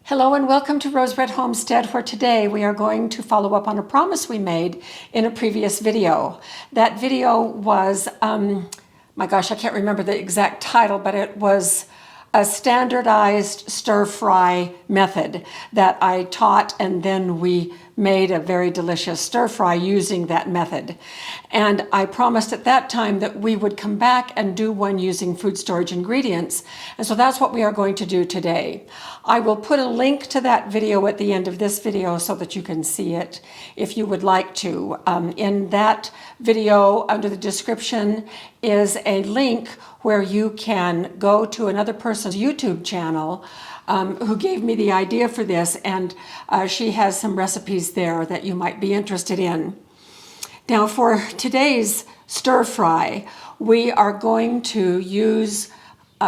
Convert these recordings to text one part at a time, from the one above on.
Hello and welcome to Rose Red Homestead, where today we are going to follow up on a promise we made in a previous video. That video was, my gosh, I can't remember the exact title, but it was a standardized stir-fry method that I taught, and then we made a very delicious stir-fry using that method. And I promised at that time that we would come back and do one using food storage ingredients. And so that's what we are going to do today. I will put a link to that video at the end of this video so that you can see it if you would like to. In that video, under the description, is a link where you can go to another person's YouTube channel who gave me the idea for this, and she has some recipes there that you might be interested in. Now, for today's stir fry, we are going to use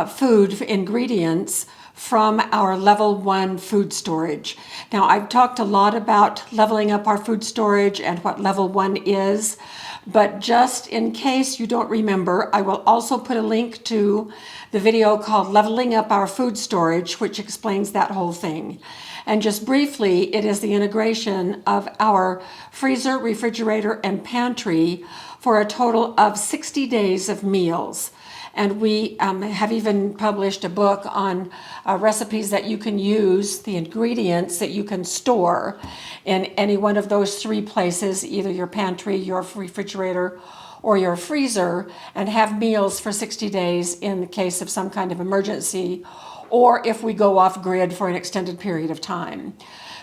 food ingredients from our level 1 food storage. Now, I've talked a lot about leveling up our food storage and what level 1 is, but just in case you don't remember, I will also put a link to the video called Leveling Up Our Food Storage, which explains that whole thing. And just briefly, it is the integration of our freezer, refrigerator, and pantry for a total of 60 days of meals. And we have even published a book on recipes that you can use, the ingredients that you can store in any one of those three places, either your pantry, your refrigerator, or your freezer, and have meals for 60 days in the case of some kind of emergency, or if we go off grid for an extended period of time.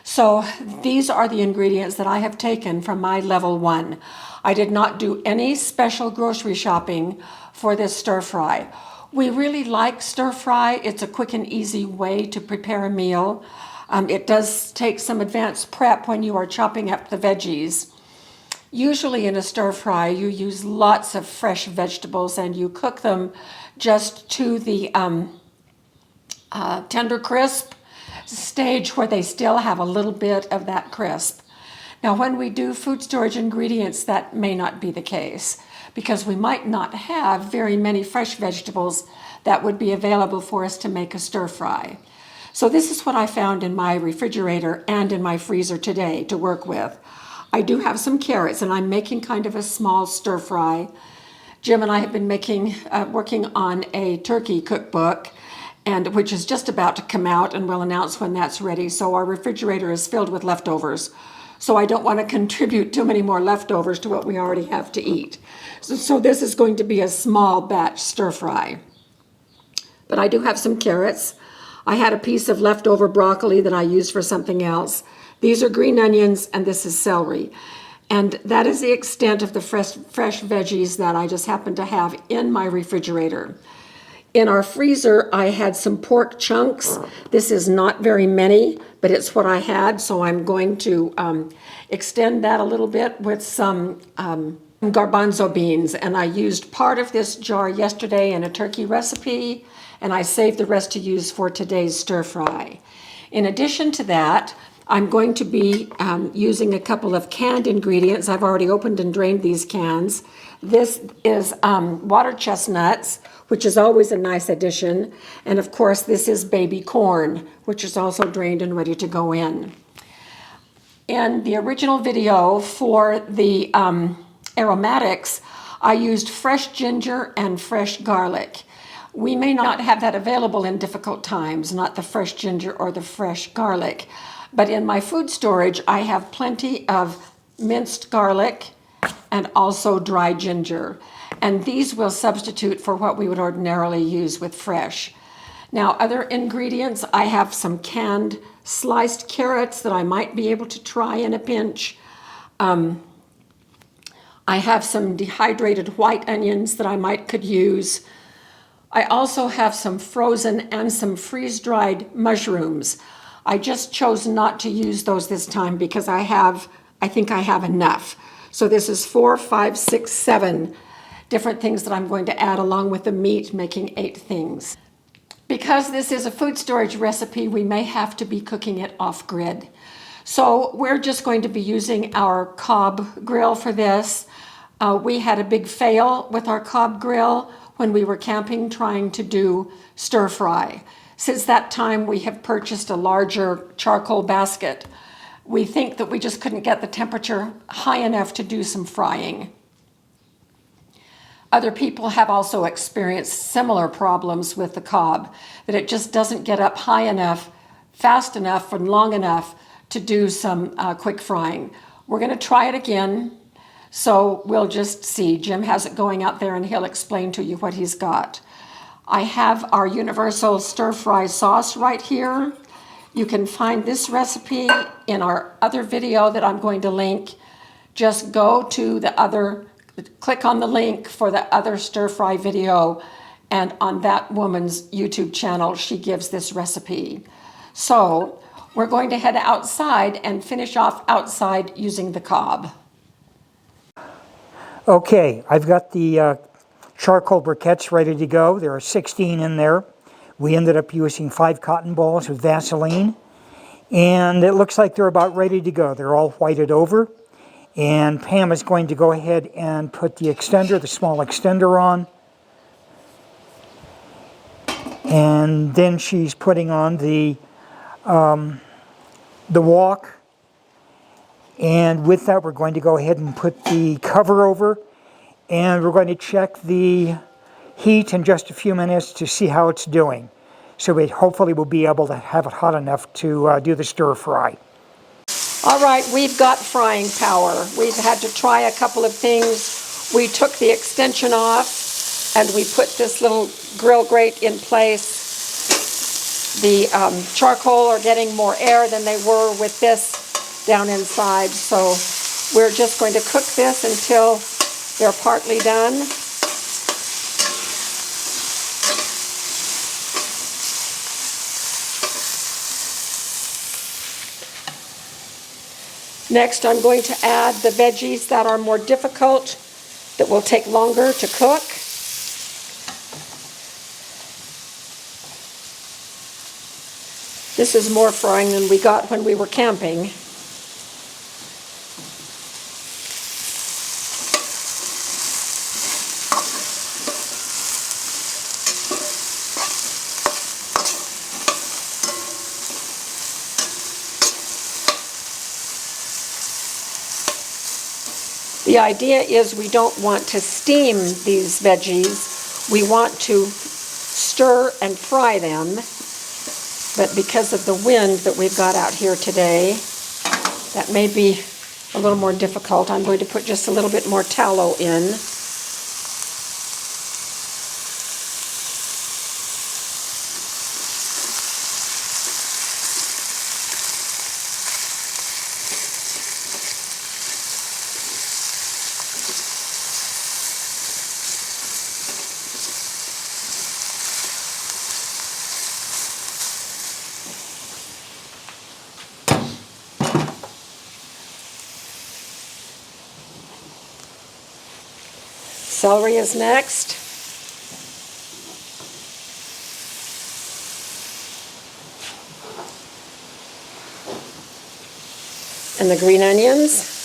So these are the ingredients that I have taken from my level 1. I did not do any special grocery shopping for this stir fry. We really like stir fry. It's a quick and easy way to prepare a meal. It does take some advanced prep when you are chopping up the veggies. Usually in a stir fry, you use lots of fresh vegetables and you cook them just to the tender crisp stage where they still have a little bit of that crisp. Now, when we do food storage ingredients, that may not be the case because we might not have very many fresh vegetables that would be available for us to make a stir fry. So this is what I found in my refrigerator and in my freezer today to work with. I do have some carrots, and I'm making kind of a small stir fry. Jim and I have been working on a turkey cookbook, and which is just about to come out, and we'll announce when that's ready. So our refrigerator is filled with leftovers. So I don't want to contribute too many more leftovers to what we already have to eat. So this is going to be a small batch stir fry. But I do have some carrots. I had a piece of leftover broccoli that I used for something else. These are green onions, and this is celery. And that is the extent of the fresh veggies that I just happen to have in my refrigerator. In our freezer, I had some pork chunks. This is not very many, but it's what I had, so I'm going to extend that a little bit with some garbanzo beans. And I used part of this jar yesterday in a turkey recipe, and I saved the rest to use for today's stir fry. In addition to that, I'm going to be using a couple of canned ingredients. I've already opened and drained these cans. This is water chestnuts, which is always a nice addition. And of course, this is baby corn, which is also drained and ready to go in. In the original video for the aromatics, I used fresh ginger and fresh garlic. We may not have that available in difficult times, not the fresh ginger or the fresh garlic. But in my food storage, I have plenty of minced garlic and also dry ginger. And these will substitute for what we would ordinarily use with fresh. Now, other ingredients, I have some canned sliced carrots that I might be able to try in a pinch. I have some dehydrated white onions that I could use. I also have some frozen and some freeze-dried mushrooms. I just chose not to use those this time because I think I have enough. So this is 4, 5, 6, 7 different things that I'm going to add along with the meat, making 8 things. Because this is a food storage recipe, we may have to be cooking it off grid. So we're just going to be using our Cobb Grill for this. We had a big fail with our Cobb Grill when we were camping trying to do stir fry. Since that time, we have purchased a larger charcoal basket. We think that we just couldn't get the temperature high enough to do some frying. Other people have also experienced similar problems with the Cobb, that it just doesn't get up high enough, fast enough, and long enough to do some quick frying. We're going to try it again, so we'll just see. Jim has it going out there and he'll explain to you what he's got. I have our universal stir-fry sauce right here. You can find this recipe in our other video that I'm going to link. Just go to click on the link for the other stir-fry video, and on that woman's YouTube channel, she gives this recipe. So we're going to head outside and finish off outside using the Cobb. Okay, I've got the charcoal briquettes ready to go. There are 16 in there. We ended up using 5 cotton balls with Vaseline, and it looks like they're about ready to go. They're all whited over, and Pam is going to go ahead and put the extender, the small extender, on, and then she's putting on the wok. And with that, we're going to go ahead and put the cover over, and we're going to check the heat in just a few minutes to see how it's doing. So we hopefully will be able to have it hot enough to do the stir fry. All right, we've got frying power. We've had to try a couple of things. We took the extension off and we put this little grill grate in place. The charcoal are getting more air than they were with this down inside. So we're just going to cook this until they're partly done. Next, I'm going to add the veggies that are more difficult, that will take longer to cook. This is more frying than we got when we were camping. The idea is we don't want to steam these veggies. We want to stir and fry them. But because of the wind that we've got out here today, that may be a little more difficult. I'm going to put just a little bit more tallow in. Celery is next. And the green onions.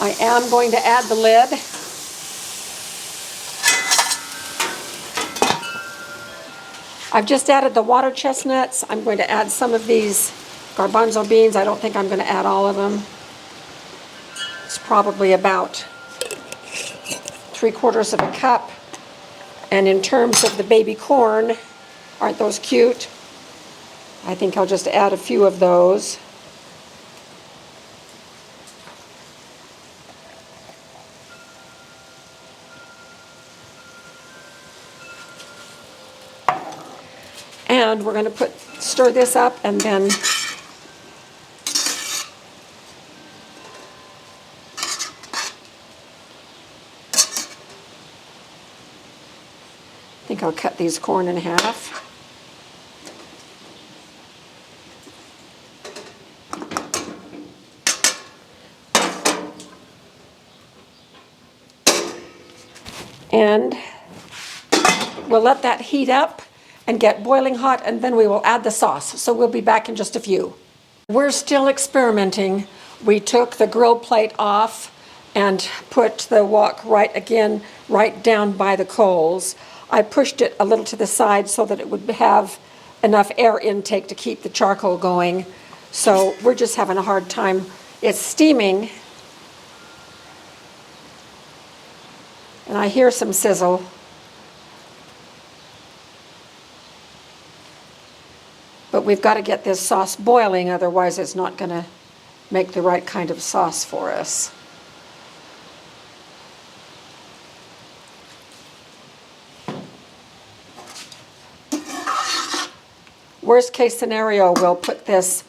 I am going to add the lid. I've just added the water chestnuts. I'm going to add some of these garbanzo beans. I don't think I'm going to add all of them. It's probably about 3/4 of a cup. And in terms of the baby corn, aren't those cute? I think I'll just add a few of those. And we're going to stir this up, and then I think I'll cut these corn in half. And we'll let that heat up and get boiling hot, and then we will add the sauce. So we'll be back in just a few. We're still experimenting. We took the grill plate off and put the wok right down by the coals. I pushed it a little to the side so that it would have enough air intake to keep the charcoal going. So we're just having a hard time. It's steaming, and I hear some sizzle. But we've got to get this sauce boiling, otherwise it's not going to make the right kind of sauce for us. Worst case scenario, we'll put this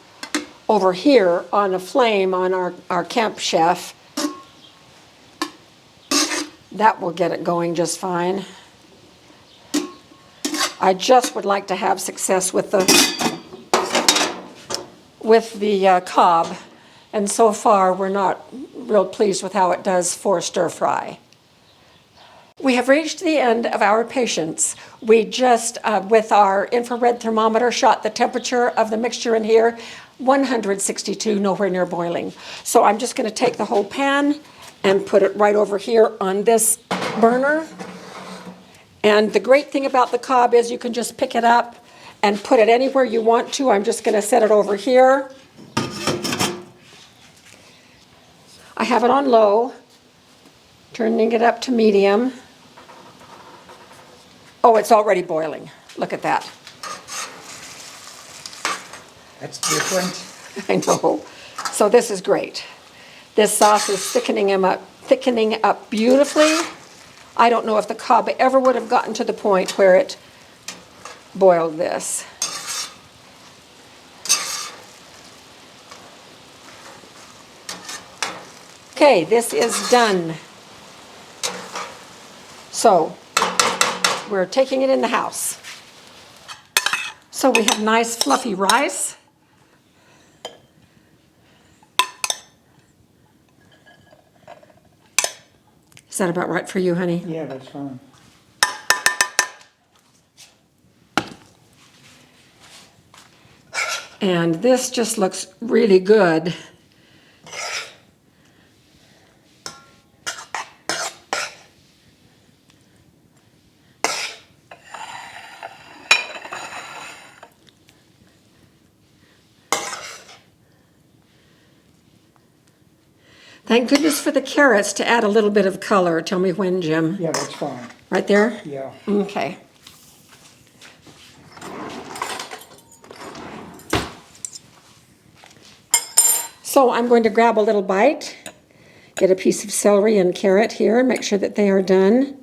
over here on a flame on our camp chef. That will get it going just fine. I just would like to have success with the Cobb, and so far we're not real pleased with how it does for stir fry. We have reached the end of our patience. We just, with our infrared thermometer, shot the temperature of the mixture in here, 162, nowhere near boiling. So I'm just going to take the whole pan and put it right over here on this burner. And the great thing about the Cobb is you can just pick it up and put it anywhere you want to. I'm just going to set it over here. I have it on low, turning it up to medium. Oh, it's already boiling. Look at that. That's different. I know. So this is great. This sauce is thickening up beautifully. I don't know if the Cobb ever would have gotten to the point where it boiled this. Okay, this is done. So we're taking it in the house. So we have nice fluffy rice. Is that about right for you, honey? Yeah, that's fine. And this just looks really good. Thank goodness for the carrots to add a little bit of color. Tell me when, Jim. Yeah, that's fine. Right there? Yeah. Okay. So I'm going to grab a little bite, get a piece of celery and carrot here, make sure that they are done.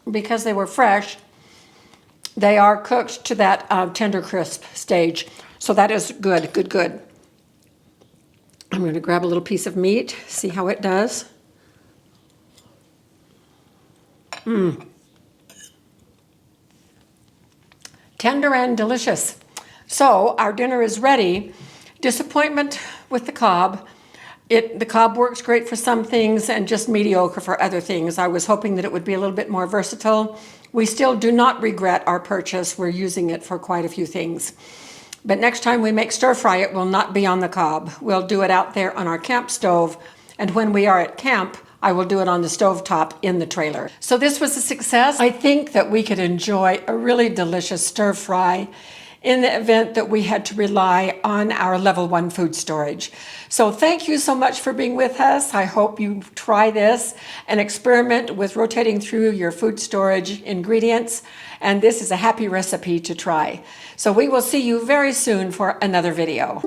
Because they were fresh, they are cooked to that tender crisp stage. So that is good, good, good. I'm going to grab a little piece of meat, see how it does. Tender and delicious. So our dinner is ready. Disappointment with the Cobb. The Cobb works great for some things and just mediocre for other things. I was hoping that it would be a little bit more versatile. We still do not regret our purchase. We're using it for quite a few things. But next time we make stir fry, it will not be on the Cobb. We'll do it out there on our camp stove. And when we are at camp, I will do it on the stovetop in the trailer. So this was a success. I think that we could enjoy a really delicious stir fry in the event that we had to rely on our level 1 food storage. So thank you so much for being with us. I hope you try this and experiment with rotating through your food storage ingredients. And this is a happy recipe to try. So we will see you very soon for another video.